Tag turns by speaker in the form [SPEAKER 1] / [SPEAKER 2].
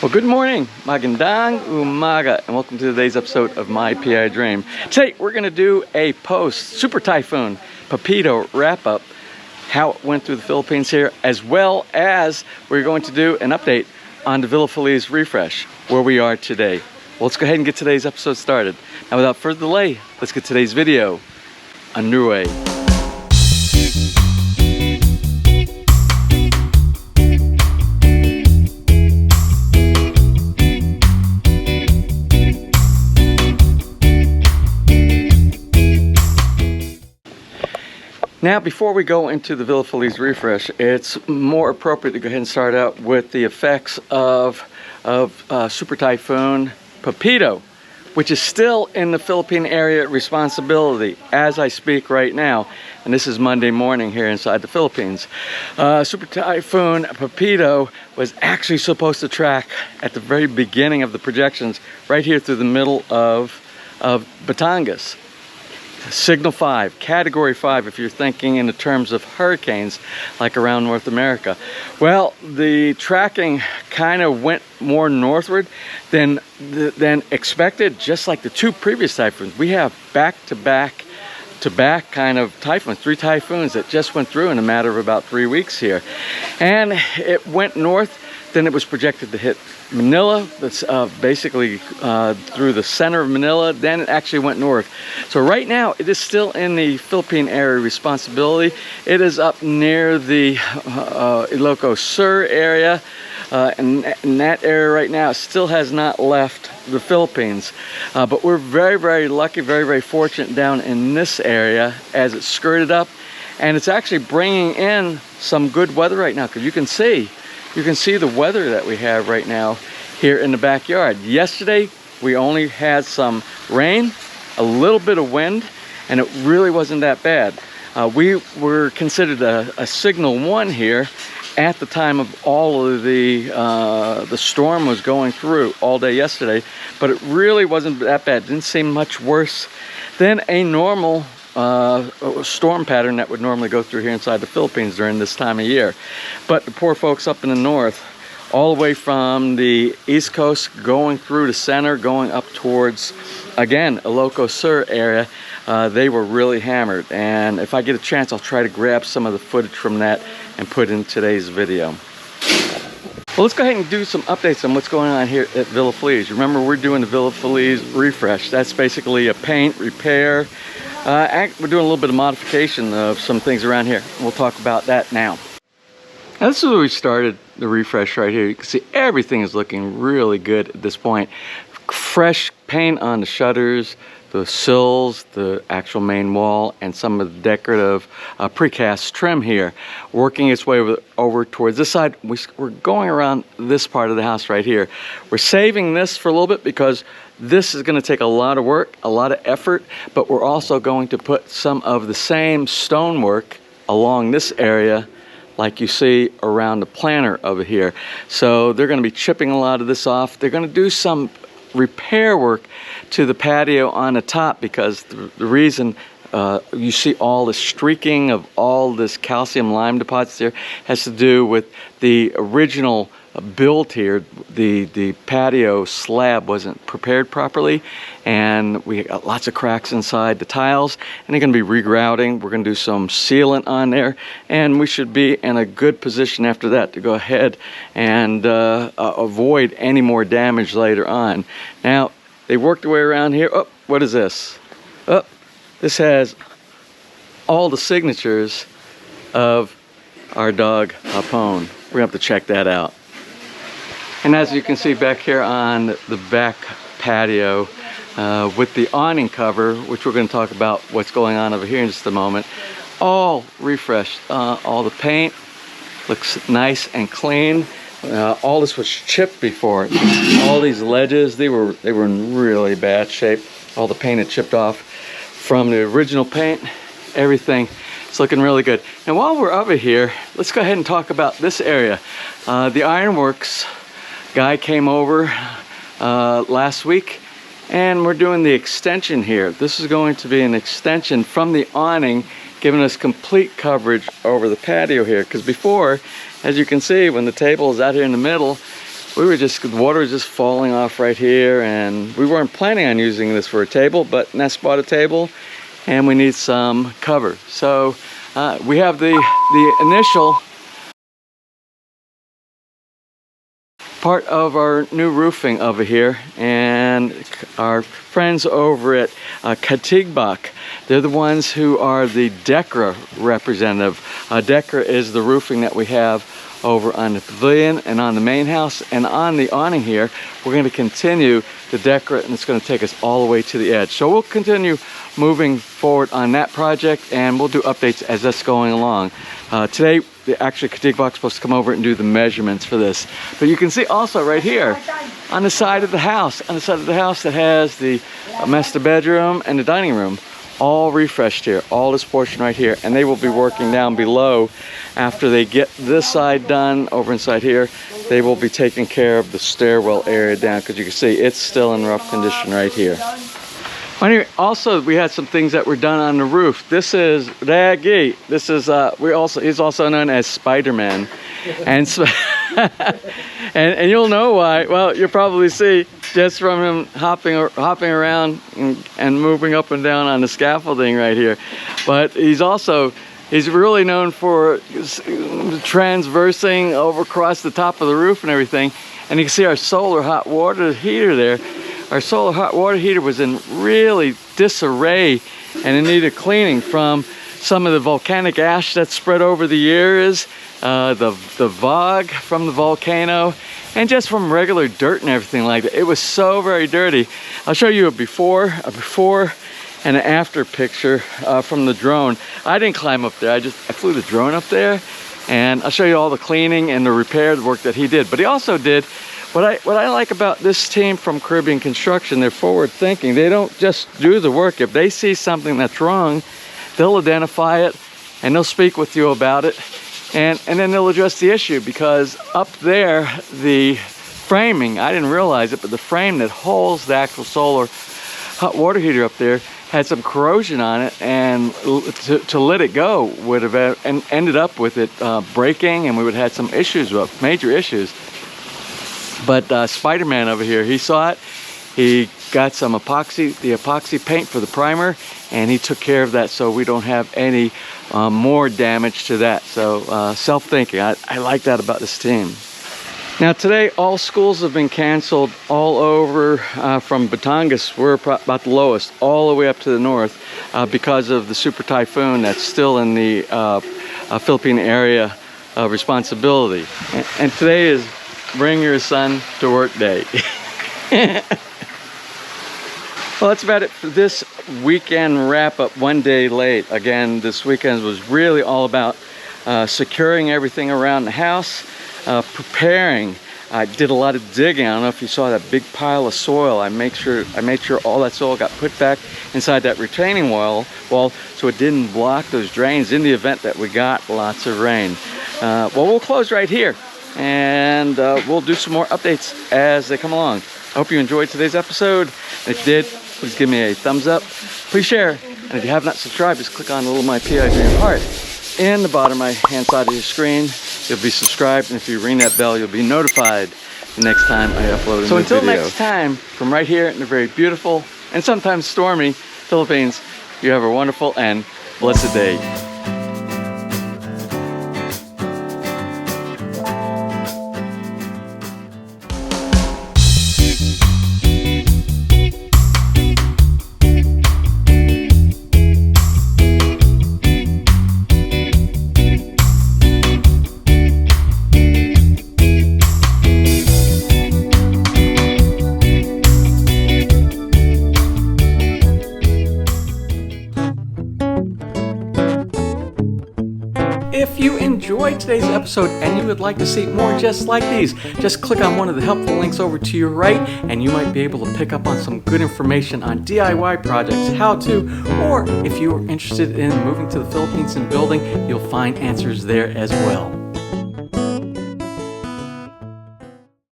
[SPEAKER 1] Well, good morning, magandang umaga, and welcome to today's episode of My PI Dream. Today, we're going to do a Super Typhoon Pepito wrap-up, how it went through the Philippines here, as well as we're going to do an update on the Villa Feliz refresh, where we are today. Well, let's go ahead and get today's episode started. Now, without further delay, let's get today's video underway. Now, before we go into the Villa Feliz refresh, it's more appropriate to go ahead and start out with the effects of Super Typhoon Pepito, which is still in the Philippine area responsibility as I speak right now. And this is Monday morning here inside the Philippines. Super Typhoon Pepito was actually supposed to track at the very beginning of the projections right here through the middle of Batangas. Signal 5, Category 5 if you're thinking in the terms of hurricanes like around North America. Well, the tracking kind of went more northward than expected, just like the two previous typhoons. We have back-to-back kind of typhoons, 3 typhoons that just went through in a matter of about 3 weeks here. And it went north, then it was projected to hit Manila. That's basically through the center of Manila. Then it actually went north. So right now it is still in the Philippine area responsibility. It is up near the Ilocos Sur area, and in that area right now it still has not left the Philippines. But we're very, very lucky, very, very fortunate down in this area as it skirted up, and it's actually bringing in some good weather right now, because you can see the weather that we have right now here in the backyard. Yesterday, we only had some rain, a little bit of wind, and it really wasn't that bad. We were considered a signal 1 here at the time of all of the storm was going through all day yesterday, but it really wasn't that bad. It didn't seem much worse than a normal storm pattern that would normally go through here inside the Philippines during this time of year. But the poor folks up in the north, all the way from the east coast going through the center, going up towards, again, Ilocos Sur area, they were really hammered. And if I get a chance, I'll try to grab some of the footage from that and put in today's video. Well, let's go ahead and do some updates on what's going on here at Villa Feliz. Remember, we're doing the Villa Feliz refresh. That's basically a paint, repair. We're doing a little bit of modification of some things around here. We'll talk about that now. Now, this is where we started the refresh right here. You can see everything is looking really good at this point. Fresh paint on the shutters, the sills, the actual main wall, and some of the decorative precast trim here. Working its way over towards this side. We're going around this part of the house right here. We're saving this for a little bit because this is going to take a lot of work, a lot of effort, but we're also going to put some of the same stonework along this area like you see around the planter over here. So they're going to be chipping a lot of this off. They're going to do some repair work to the patio on the top, because the reason you see all the streaking of all this calcium lime deposits here has to do with the original build here. The patio slab wasn't prepared properly, and we got lots of cracks inside the tiles, and they're going to be regrouting. We're going to do some sealant on there, and we should be in a good position after that to go ahead and avoid any more damage later on. Now, they worked their way around here. Oh, what is this? Oh, this has all the signatures of our dog Hapon. We're going to have to check that out. And as you can see back here on the back patio with the awning cover, which we're going to talk about what's going on over here in just a moment, all refreshed. All the paint looks nice and clean. All this was chipped before. All these ledges, they were in really bad shape. All the paint had chipped off from the original paint. Everything is looking really good. Now, while we're over here, let's go ahead and talk about this area. The Ironworks guy came over last week, and we're doing the extension here. This is going to be an extension from the awning, giving us complete coverage over the patio here, because before, as you can see, when the table is out here in the middle, the water was just falling off right here, and we weren't planning on using this for a table, but Ness bought a table and we need some cover. So we have the initial part of our new roofing over here, and our friends over at Katigbak, they're the ones who are the DECRA representative. DECRA is the roofing that we have over on the pavilion and on the main house, and on the awning here we're going to continue the DECRA, and it's going to take us all the way to the edge. So we'll continue moving forward on that project, and we'll do updates as that's going along. Today actually Katigbak's supposed to come over and do the measurements for this, but you can see also right here on the side of the house, that has the master bedroom and the dining room, all refreshed here, all this portion right here, and they will be working down below after they get this side done. Over inside here, they will be taking care of the stairwell area down, because you can see it's still in rough condition right here. Anyway, also we had some things that were done on the roof. This is Raggy. This is he's also known as Spider-Man, and so and you'll know why. Well, you'll probably see just from him hopping around and moving up and down on the scaffolding right here. But he's really known for transversing over across the top of the roof and everything. And you can see our solar hot water heater there. Our solar hot water heater was in really disarray, and it needed cleaning from some of the volcanic ash that's spread over the years, the fog from the volcano, and just from regular dirt and everything like that. It was so very dirty. I'll show you a before and an after picture from the drone. I didn't climb up there. I flew the drone up there, and I'll show you all the cleaning and the repair work that he did. But he also did what I like about this team from Caribbean Construction. They're forward thinking. They don't just do the work. If they see something that's wrong, they'll identify it and they'll speak with you about it, and then they'll address the issue. Because up there, the framing, I didn't realize it, but the frame that holds the actual solar hot water heater up there had some corrosion on it, and to let it go would have ended up with it breaking, and we would have had some issues, major issues. But Spider-Man over here, he saw it. He got some epoxy paint for the primer, and he took care of that so we don't have any more damage to that. So self-thinking, I like that about this team. Now today, all schools have been canceled all over from Batangas. We're about the lowest, all the way up to the north because of the Super Typhoon that's still in the Philippine area of responsibility. And today is Bring Your Son to Work Day. Well, that's about it for this weekend wrap-up, one day late. Again, this weekend was really all about securing everything around the house, preparing. I did a lot of digging. I don't know if you saw that big pile of soil. I made sure all that soil got put back inside that retaining wall so it didn't block those drains in the event that we got lots of rain. Well, we'll close right here, and we'll do some more updates as they come along. I hope you enjoyed today's episode. If you did, please give me a thumbs up. Please share. And if you have not subscribed, just click on the little MPID heart in the bottom right hand side of your screen. You'll be subscribed, and if you ring that bell, you'll be notified the next time I upload a new video. So until next time, from right here in the very beautiful and sometimes stormy Philippines, you have a wonderful and blessed day. If you enjoyed today's episode and you would like to see more just like these, just click on one of the helpful links over to your right, and you might be able to pick up on some good information on DIY projects, how to, or if you're interested in moving to the Philippines and building, you'll find answers there as well.